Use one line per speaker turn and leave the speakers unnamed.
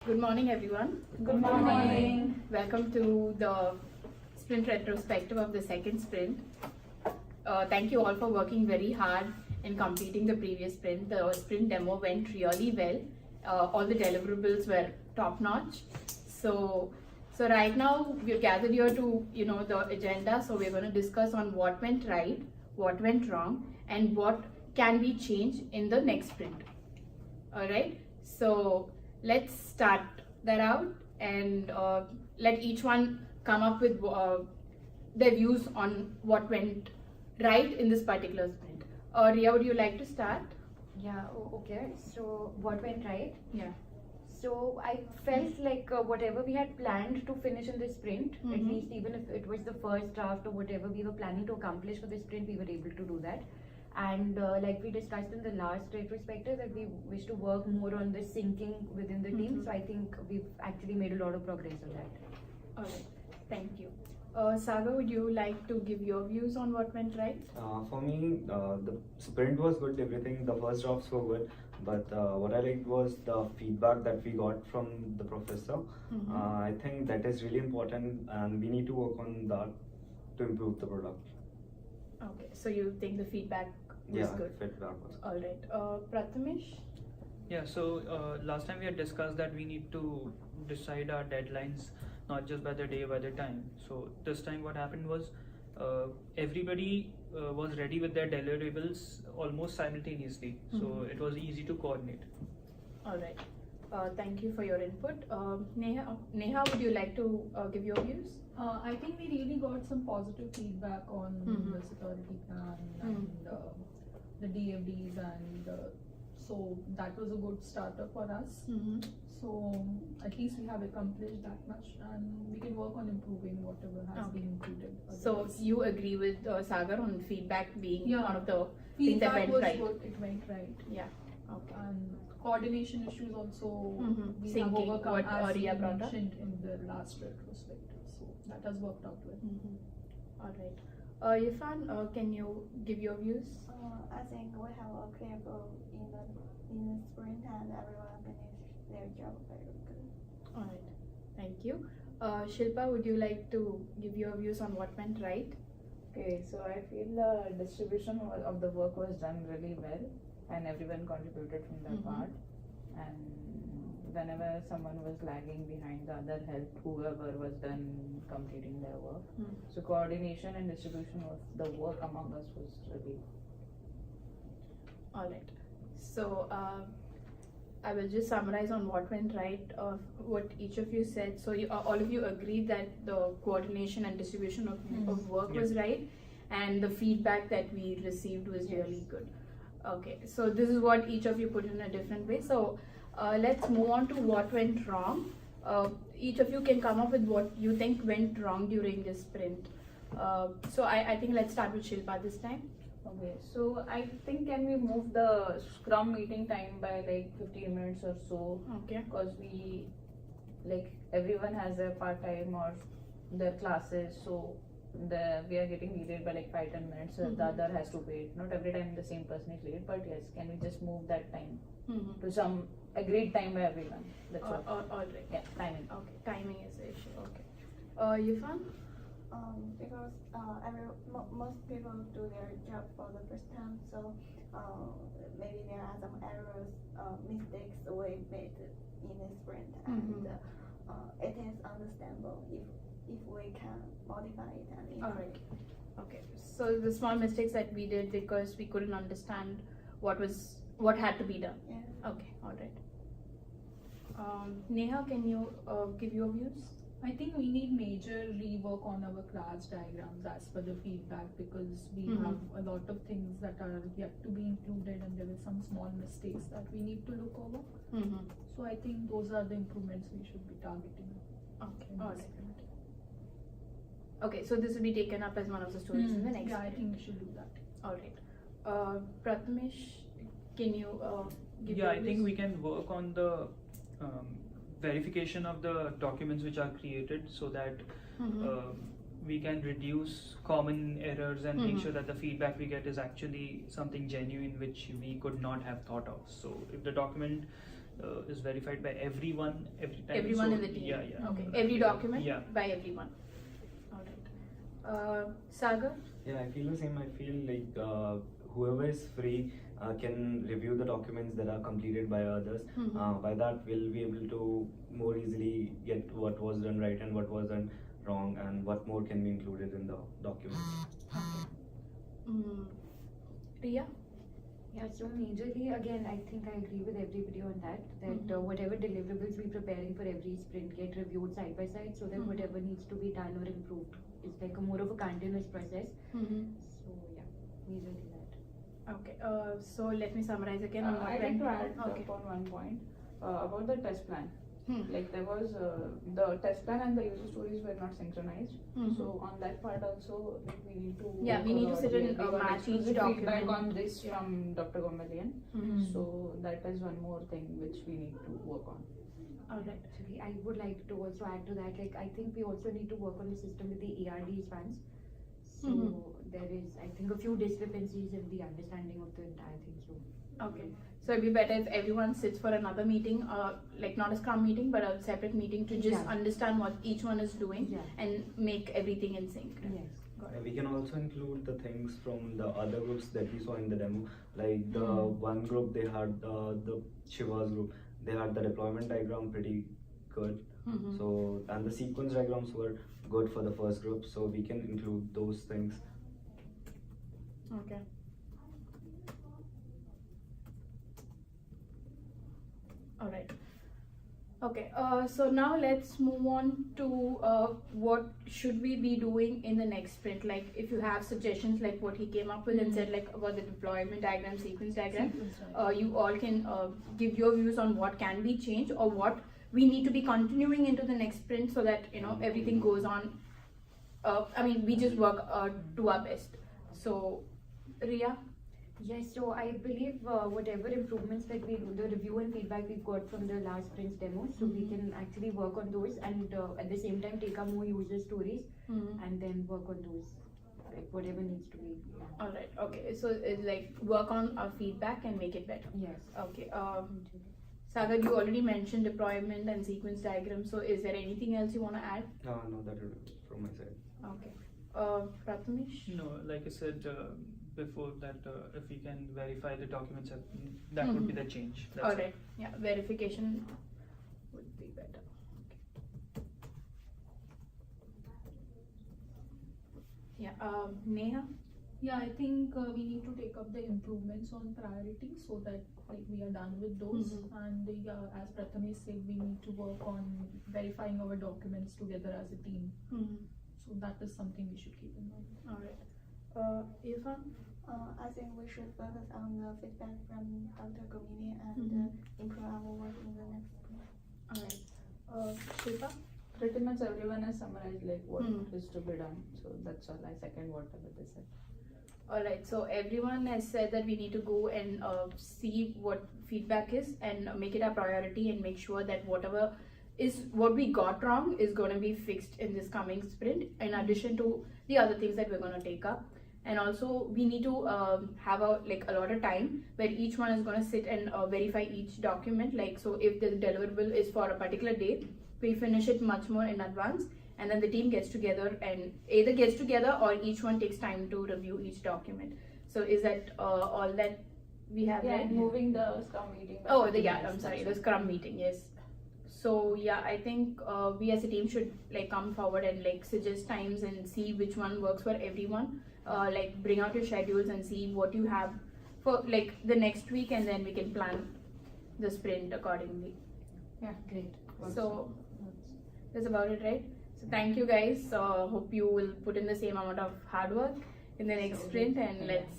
Good morning, everyone.
Good morning.
Welcome to the sprint retrospective of the second sprint. Thank you all for working very hard in completing the previous sprint. The sprint demo went really well. All the deliverables were top notch. So right now we're gathered here to the agenda. So we're going to discuss on what went right, what went wrong, and what can be changed in the next sprint. All right. So let's start that out and let each one come up with their views on what went right in this particular sprint. Rhea, would you like to start?
Yeah, okay. So, what went right?
Yeah.
So, I felt like whatever we had planned to finish in this sprint, at least even if it was the first draft or whatever we were planning to accomplish for this sprint, we were able to do that. And like we discussed in the last retrospective, that we wish to work more on the syncing within the team. So I think we've actually made a lot of progress on that.
All right, thank you. Sagar, would you like to give your views on what went right?
For me, the sprint was good, everything, the first drafts were good, but what I liked was the feedback that we got from the professor. I think that is really important and we need to work on that to improve the product.
Okay, so you think the feedback was good?
Feedback was good.
All right, Prathamesh?
Yeah, so last time we had discussed that we need to decide our deadlines not just by the day, by the time. So this time what happened was everybody was ready with their deliverables almost simultaneously. So it was easy to coordinate.
All right. Thank you for your input. Neha, would you like to give your views?
I think we really got some positive feedback on the security plan and the DFDs, and so that was a good starter for us. So at least we have accomplished that much, and we can work on improving whatever has been included.
So you agree with Sagar on feedback being one of the things that
Feedback
went
was
right?
good, it went right.
Yeah. Okay.
And coordination issues also we have
Syncing,
overcome,
what
as
Rhea
we
brought up.
mentioned in the last retrospective. So that has worked out well.
All right. Yifan, can you give your views?
I think we have a clear goal in the sprint, and everyone finished their job very good.
All right. Thank you. Shilpa, would you like to give your views on what went right?
Okay, so I feel the distribution of the work was done really well, and everyone contributed from their part. And whenever someone was lagging behind, the other helped whoever was done completing their work. So coordination and distribution of the work among us was really.
All right. So I will just summarize on what went right, what each of you said. So all of you agreed that the coordination and distribution of work was right, and the feedback that we received was really good. Okay, so this is what each of you put in a different way. So let's move on to what went wrong. Each of you can come up with what you think went wrong during this sprint. So I think let's start with Shilpa this time.
Okay, so I think can we move the Scrum meeting time by like 15 minutes or so?
Okay.
Because we, like, everyone has their part time or their classes, so we are getting delayed by like 5-10 minutes. So the other has to wait. Not every time the same person is late, but yes, can we just move that time to some agreed time by everyone? That's all.
All right.
Yeah, timing.
Okay, timing is the issue. Okay. Yifan?
Because most people do their job for the first time, so maybe there are some errors, mistakes we made in the sprint, and it is understandable if we can modify it and improve.
All right. Okay. So the small mistakes that we did because we couldn't understand what had to be done.
Yeah.
Okay. All right. Neha, can you give your views?
I think we need major rework on our class diagrams as per the feedback, because we have a lot of things that are yet to be included, and there were some small mistakes that we need to look over. So I think those are the improvements we should be targeting.
Okay.
in
All
this
right.
sprint.
Okay. So this will be taken up as one of the stories in the next.
Yeah, I
sprint.
think we should do that.
All right. Prathamesh, can you give
Yeah,
your
I think
views?
we can work on the verification of the documents which are created so that we can reduce common errors and make sure that the feedback we get is actually something genuine which we could not have thought of. So if the document is verified by everyone every time.
Everyone
So,
in the team.
Yeah.
Okay. Every document
Yeah.
by everyone. All right. Sagar.
Yeah, I feel the same. I feel like whoever is free can review the documents that are completed by others. By that, we'll be able to more easily get what was done right and what was done wrong, and what more can be included in the documents.
Rhea.
Yeah, so majorly, again, I think I agree with everybody on that, whatever deliverables we're preparing for every sprint get reviewed side by side, so that whatever needs to be done or improved is like a more of a continuous process. So yeah, majorly that.
Okay. So let me summarize again. on what
I'd like
went
to
wrong.
add
Okay.
upon one point about the test plan. Like there was the test plan and the user stories were not synchronized. So on that part also, like, we need to
Yeah, we need to sit and match each document.
feedback on this from Dr. Gomalian. So that is one more thing which we need to work on.
Alright.
Actually, I would like to also add to that, like I think we also need to work on the system with the ARDs funds. So there is, I think, a few discrepancies in the understanding of the entire thing. So
Okay. So it'd be better if everyone sits for another meeting, like not a scrum meeting, but a separate meeting to just
Yeah.
understand what each one is doing
Yeah.
and make everything in sync.
yes.
We can also include the things from the other groups that we saw in the demo. Like the one group, they had the Shiva's group, they had the deployment diagram pretty good. So, and the sequence diagrams were good for the first group, so we can include those things.
Okay. Alright. Okay, so now let's move on to what should we be doing in the next sprint. Like if you have suggestions like what he came up with and said like about the deployment diagram, sequence diagram, you all can give your views on what can be changed or what we need to be continuing into the next sprint so that everything goes on. I mean, we just work to our best. So, Rhea?
Yes, so I believe whatever improvements that we do, the review and feedback we've got from the last sprint's demo, so we can actually work on those and at the same time take up more user stories and then work on those, like whatever needs to be.
Alright, okay. So it's like work on our feedback and make it better.
Yes.
Okay. Sagar, you already mentioned deployment and sequence diagram. So is there anything else you want to add?
No, that will be from my side.
Okay. Prathamesh?
No, like I said before, that if we can verify the documents, that would be the change. That's it.
Alright. Yeah, verification would be better. Okay. Yeah. Neha?
Yeah, I think we need to take up the improvements on priority so that like we are done with those. And yeah, as Prathamesh said, we need to work on verifying our documents together as a team. So that is something we should keep in mind.
Alright. Yifan?
I think we should focus on the feedback from Dr. Gomini and improve our work in the next sprint.
Alright. Shilpa?
Pretty much everyone has summarized like what is to be done. So that's all. I second whatever they said.
Alright, so everyone has said that we need to go and see what feedback is and make it a priority and make sure that whatever is what we got wrong is going to be fixed in this coming sprint in addition to the other things that we're going to take up. And also we need to have a lot of time where each one is going to sit and verify each document. Like, so if the deliverable is for a particular date, we finish it much more in advance, and then the team gets together and either gets together or each one takes time to review each document. So is that all that we have?
Yeah,
right?
moving the scrum meeting.
Oh, I'm sorry, the scrum meeting, yes. So yeah, I think we as a team should come forward and suggest times and see which one works for everyone. Bring out your schedules and see what you have for the next week, and then we can plan the sprint accordingly.
Yeah, great.
So that's about it, right? So thank you guys. Hope you will put in the same amount of hard work in the next sprint, and let's